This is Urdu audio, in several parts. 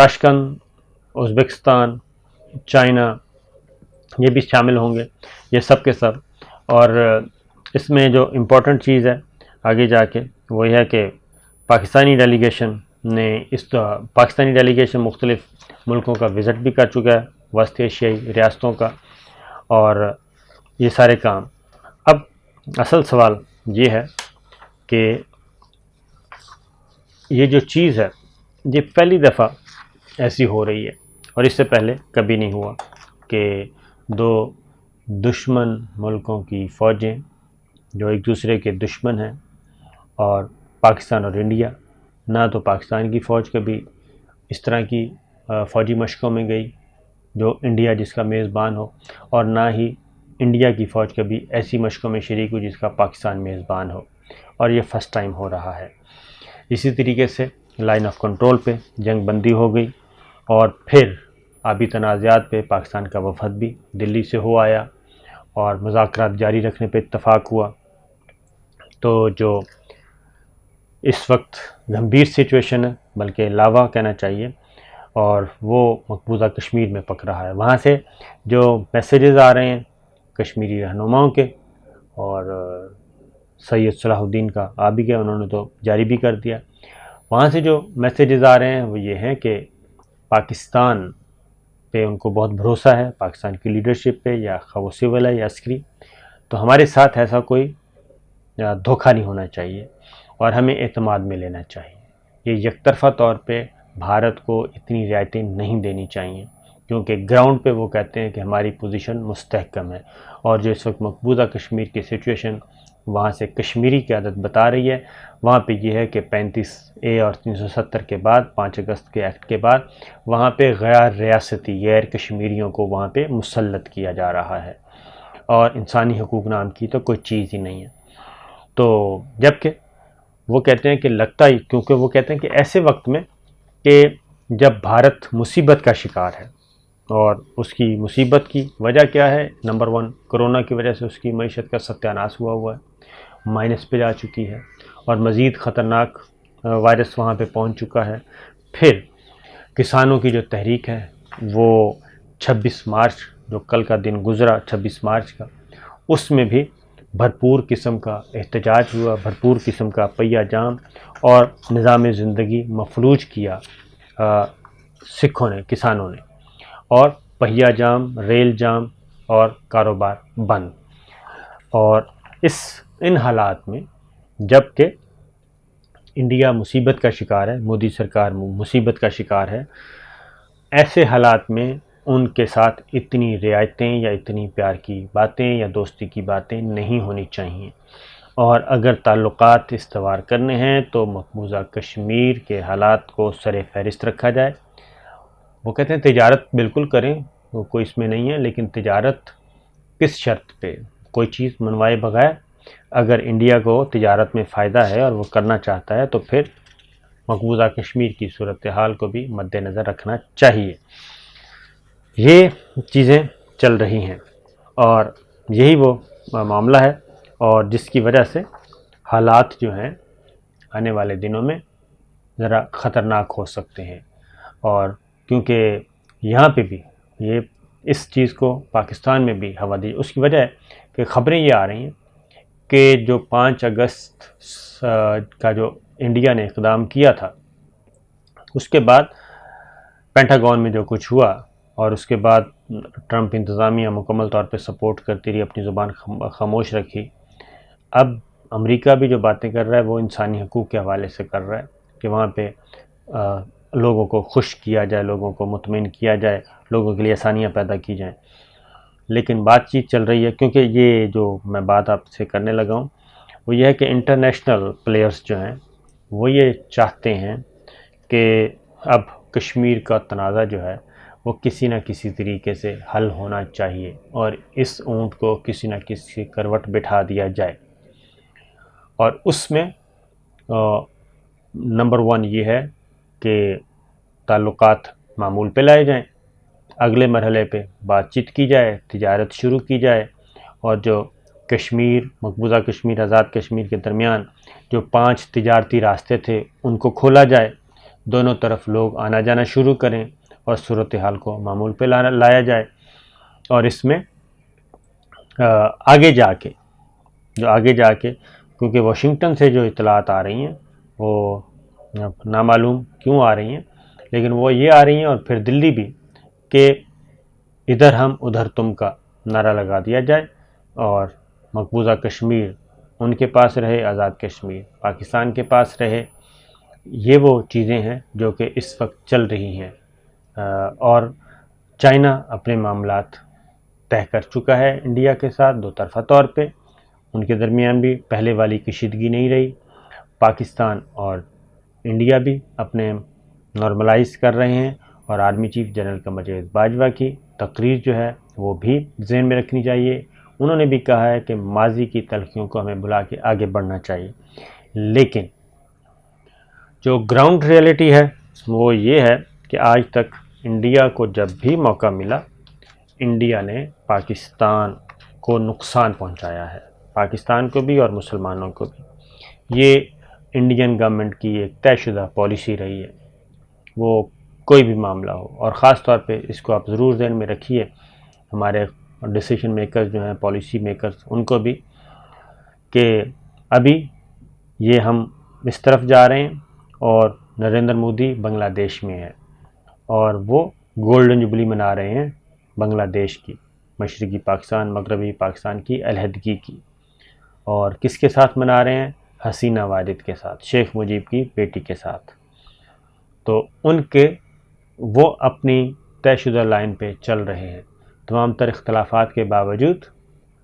تاشکند، ازبکستان، چائنا، یہ بھی شامل ہوں گے، یہ سب کے سب۔ اور اس میں جو امپورٹنٹ چیز ہے آگے جا کے وہ یہ ہے کہ پاکستانی ڈیلیگیشن مختلف ملکوں کا وزٹ بھی کر چکا ہے، وسط ایشیائی ریاستوں کا، اور یہ سارے کام۔ اب اصل سوال یہ ہے کہ یہ جو چیز ہے یہ پہلی دفعہ ایسی ہو رہی ہے، اور اس سے پہلے کبھی نہیں ہوا کہ دو دشمن ملکوں کی فوجیں جو ایک دوسرے کے دشمن ہیں، اور پاکستان اور انڈیا، نہ تو پاکستان کی فوج کبھی اس طرح کی فوجی مشقوں میں گئی جو انڈیا جس کا میزبان ہو، اور نہ ہی انڈیا کی فوج کبھی ایسی مشقوں میں شریک ہو جس کا پاکستان میزبان ہو، اور یہ فرسٹ ٹائم ہو رہا ہے۔ اسی طریقے سے لائن آف کنٹرول پہ جنگ بندی ہو گئی، اور پھر آبی تنازعات پہ پاکستان کا وفد بھی دلی سے ہو آیا، اور مذاکرات جاری رکھنے پہ اتفاق ہوا۔ تو جو اس وقت گھمبیر سچویشن ہے، بلکہ لاوا کہنا چاہیے، اور وہ مقبوضہ کشمیر میں پک رہا ہے۔ وہاں سے جو میسیجز آ رہے ہیں کشمیری رہنماؤں کے، اور سید صلاح الدین کا آ بھی گیا، انہوں نے تو جاری بھی کر دیا، وہاں سے جو میسیجز آ رہے ہیں وہ یہ ہیں کہ پاکستان پہ ان کو بہت بھروسہ ہے، پاکستان کی لیڈرشپ پہ، یا خواہ وہ سول ہے یا عسکری، تو ہمارے ساتھ ایسا کوئی دھوکہ نہیں ہونا چاہیے، اور ہمیں اعتماد میں لینا چاہیے۔ یہ یک طرفہ طور پہ بھارت کو اتنی رعایتیں نہیں دینی چاہیے، کیونکہ گراؤنڈ پہ وہ کہتے ہیں کہ ہماری پوزیشن مستحکم ہے، اور جو اس وقت مقبوضہ کشمیر کی سچویشن وہاں سے کشمیری قیادت بتا رہی ہے، وہاں پہ یہ ہے کہ 35A اور 370 کے بعد، 5 اگست کے ایکٹ کے بعد، وہاں پہ غیر ریاستی غیر کشمیریوں کو وہاں پہ مسلط کیا جا رہا ہے، اور انسانی حقوق نام کی تو کوئی چیز ہی نہیں ہے۔ تو جبکہ وہ کہتے ہیں کہ لگتا ہی، کیونکہ وہ کہتے ہیں کہ ایسے وقت میں کہ جب بھارت مصیبت کا شکار ہے، اور اس کی مصیبت کی وجہ کیا ہے؟ نمبر 1 کرونا کی وجہ سے اس کی معیشت کا ستیہ ناش ہوا ہے، مائنس پہ جا چکی ہے، اور مزید خطرناک وائرس وہاں پہ پہنچ چکا ہے۔ پھر کسانوں کی جو تحریک ہے وہ 26 مارچ جو کل کا دن گزرا 26 مارچ کا، اس میں بھی بھرپور قسم کا احتجاج ہوا، بھرپور قسم کا پہیہ جام اور نظام زندگی مفلوج کیا سکھوں نے، کسانوں نے، اور پہیہ جام، ریل جام اور کاروبار بند۔ اور ان حالات میں جب کہ انڈیا مصیبت کا شکار ہے، مودی سرکار مصیبت کا شکار ہے، ایسے حالات میں ان کے ساتھ اتنی رعایتیں یا اتنی پیار کی باتیں یا دوستی کی باتیں نہیں ہونی چاہیے، اور اگر تعلقات استوار کرنے ہیں تو مقبوضہ کشمیر کے حالات کو سر فہرست رکھا جائے۔ وہ کہتے ہیں تجارت بالکل کریں، وہ کوئی اس میں نہیں ہے، لیکن تجارت کس شرط پہ؟ کوئی چیز منوائے بغیر اگر انڈیا کو تجارت میں فائدہ ہے اور وہ کرنا چاہتا ہے تو پھر مقبوضہ کشمیر کی صورتحال کو بھی مد نظر رکھنا چاہیے۔ یہ چیزیں چل رہی ہیں، اور یہی وہ معاملہ ہے، اور جس کی وجہ سے حالات جو ہیں آنے والے دنوں میں ذرا خطرناک ہو سکتے ہیں۔ اور کیونکہ یہاں پہ بھی یہ اس چیز کو پاکستان میں بھی ہوا دی، اس کی وجہ ہے کہ خبریں یہ آ رہی ہیں کہ جو 5 اگست کا جو انڈیا نے اقدام کیا تھا، اس کے بعد پینٹاگون میں جو کچھ ہوا، اور اس کے بعد ٹرمپ انتظامیہ مکمل طور پہ سپورٹ کرتی رہی، اپنی زبان خاموش رکھی۔ اب امریکہ بھی جو باتیں کر رہا ہے وہ انسانی حقوق کے حوالے سے کر رہا ہے کہ وہاں پہ لوگوں کو خوش کیا جائے، لوگوں کو مطمئن کیا جائے، لوگوں کے لیے آسانیاں پیدا کی جائیں۔ لیکن بات چیت چل رہی ہے، کیونکہ یہ جو میں بات آپ سے کرنے لگا ہوں وہ یہ ہے کہ انٹرنیشنل پلیئرز جو ہیں وہ یہ چاہتے ہیں کہ اب کشمیر کا تنازع جو ہے وہ کسی نہ کسی طریقے سے حل ہونا چاہیے، اور اس اونٹ کو کسی نہ کسی کروٹ بٹھا دیا جائے۔ اور اس میں نمبر 1 یہ ہے کہ تعلقات معمول پہ لائے جائیں، اگلے مرحلے پہ بات چیت کی جائے، تجارت شروع کی جائے، اور جو کشمیر، مقبوضہ کشمیر، آزاد کشمیر کے درمیان جو 5 تجارتی راستے تھے ان کو کھولا جائے، دونوں طرف لوگ آنا جانا شروع کریں اور صورتحال کو معمول پہ لایا جائے. اور اس میں آگے جا کے کیونکہ واشنگٹن سے جو اطلاعات آ رہی ہیں وہ نامعلوم کیوں آ رہی ہیں، لیکن وہ یہ آ رہی ہیں، اور پھر دلی بھی، کہ ادھر ہم ادھر تم کا نعرہ لگا دیا جائے اور مقبوضہ کشمیر ان کے پاس رہے، آزاد کشمیر پاکستان کے پاس رہے. یہ وہ چیزیں ہیں جو کہ اس وقت چل رہی ہیں. اور چائنا اپنے معاملات طے کر چکا ہے انڈیا کے ساتھ دو طرفہ طور پہ. ان کے درمیان بھی پہلے والی کشیدگی نہیں رہی. پاکستان اور انڈیا بھی اپنے نارملائز کر رہے ہیں، اور army chief general Qamar Javed Bajwa کی تقریر جو ہے وہ بھی ذہن میں رکھنی چاہیے. انہوں نے بھی کہا ہے کہ ماضی کی تلخیوں کو ہمیں بھلا کے آگے بڑھنا چاہیے. لیکن جو گراؤنڈ ریئلٹی ہے وہ یہ ہے کہ آج تک انڈیا کو جب بھی موقع ملا، انڈیا نے پاکستان کو نقصان پہنچایا ہے، پاکستان کو بھی اور مسلمانوں کو بھی. یہ انڈین گورنمنٹ کی ایک طے شدہ پالیسی رہی ہے، وہ کوئی بھی معاملہ ہو. اور خاص طور پہ اس کو آپ ضرور ذہن میں رکھیے، ہمارے ڈیسیشن میکرز جو ہیں، پالیسی میکرز، ان کو بھی، کہ ابھی یہ ہم اس طرف جا رہے ہیں اور نریندر مودی بنگلہ دیش میں ہے، اور وہ گولڈن جبلی منا رہے ہیں بنگلہ دیش کی، مشرقی پاکستان مغربی پاکستان کی علیحدگی کی. اور کس کے ساتھ منا رہے ہیں؟ حسینہ واجد کے ساتھ، شیخ مجیب کی بیٹی کے ساتھ. تو ان کے وہ اپنی طے شدہ لائن پہ چل رہے ہیں. تمام تر اختلافات کے باوجود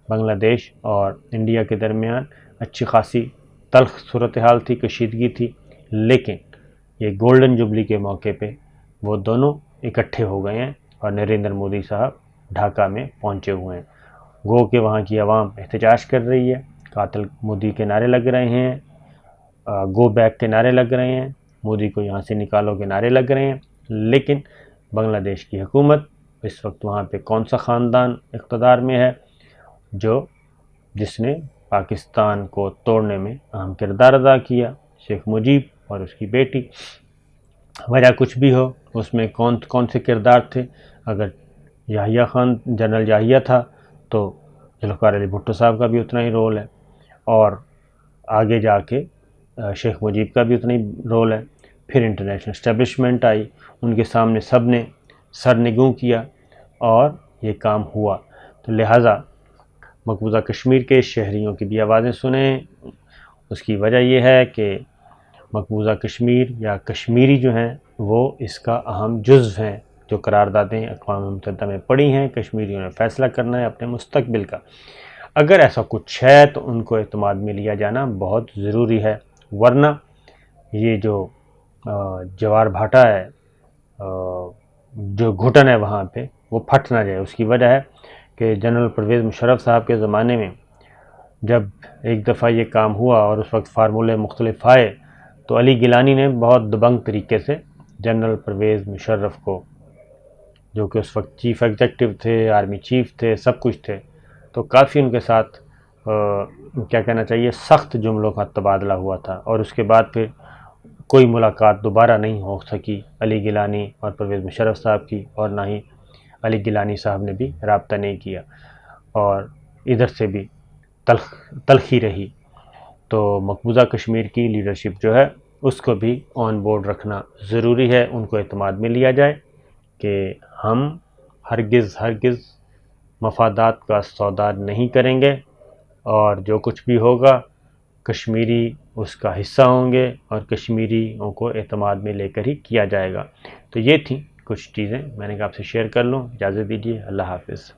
بنگلہ دیش اور انڈیا کے درمیان اچھی خاصی تلخ صورتحال تھی، کشیدگی تھی، لیکن یہ گولڈن جبلی کے موقع پہ وہ دونوں اکٹھے ہو گئے ہیں، اور نریندر مودی صاحب ڈھاکہ میں پہنچے ہوئے ہیں. گو کہ وہاں کی عوام احتجاج کر رہی ہے، قاتل مودی کے نعرے لگ رہے ہیں، گو بیک کے نعرے لگ رہے ہیں، مودی کو یہاں سے نکالو کے نعرے لگ رہے ہیں. لیکن بنگلہ دیش کی حکومت اس وقت وہاں پہ کون سا خاندان اقتدار میں ہے جس نے پاکستان کو توڑنے میں اہم کردار ادا کیا؟ شیخ مجیب اور اس کی بیٹی. وجہ کچھ بھی ہو، اس میں کون سے کردار تھے؟ اگر یحییٰ خان جنرل یحییٰ تھا تو ذوالفقار علی بھٹو صاحب کا بھی اتنا ہی رول ہے، اور آگے جا کے شیخ مجیب کا بھی اتنا ہی رول ہے. پھر انٹرنیشنل اسٹیبلشمنٹ آئی، ان کے سامنے سب نے سر نگوں کیا اور یہ کام ہوا. تو لہٰذا مقبوضہ کشمیر کے شہریوں کی بھی آوازیں سنیں. اس کی وجہ یہ ہے کہ مقبوضہ کشمیر یا کشمیری جو ہیں وہ اس کا اہم جزو ہیں. جو قراردادیں اقوام متحدہ میں پڑی ہیں، کشمیریوں نے فیصلہ کرنا ہے اپنے مستقبل کا. اگر ایسا کچھ ہے تو ان کو اعتماد میں لیا جانا بہت ضروری ہے، ورنہ یہ جو جوار بھاٹا ہے، جو گھٹن ہے وہاں پہ، وہ پھٹ نہ جائے. اس کی وجہ ہے کہ جنرل پرویز مشرف صاحب کے زمانے میں جب ایک دفعہ یہ کام ہوا اور اس وقت فارمولے مختلف آئے، تو علی گیلانی نے بہت دبنگ طریقے سے جنرل پرویز مشرف کو، جو کہ اس وقت چیف ایگزیکٹو تھے، آرمی چیف تھے، سب کچھ تھے، تو کافی ان کے ساتھ کیا کہنا چاہیے، سخت جملوں کا تبادلہ ہوا تھا. اور اس کے بعد پھر کوئی ملاقات دوبارہ نہیں ہو سکی علی گیلانی اور پرویز مشرف صاحب کی، اور نہ ہی علی گیلانی صاحب نے بھی رابطہ نہیں کیا، اور ادھر سے بھی تلخی رہی. تو مقبوضہ کشمیر کی لیڈرشپ جو ہے اس کو بھی آن بورڈ رکھنا ضروری ہے، ان کو اعتماد میں لیا جائے کہ ہم ہرگز مفادات کا سودا نہیں کریں گے، اور جو کچھ بھی ہوگا کشمیری اس کا حصہ ہوں گے، اور کشمیریوں کو اعتماد میں لے کر ہی کیا جائے گا. تو یہ تھیں کچھ چیزیں میں نے کہا آپ سے شیئر کر لوں. اجازت دیجیے، اللہ حافظ.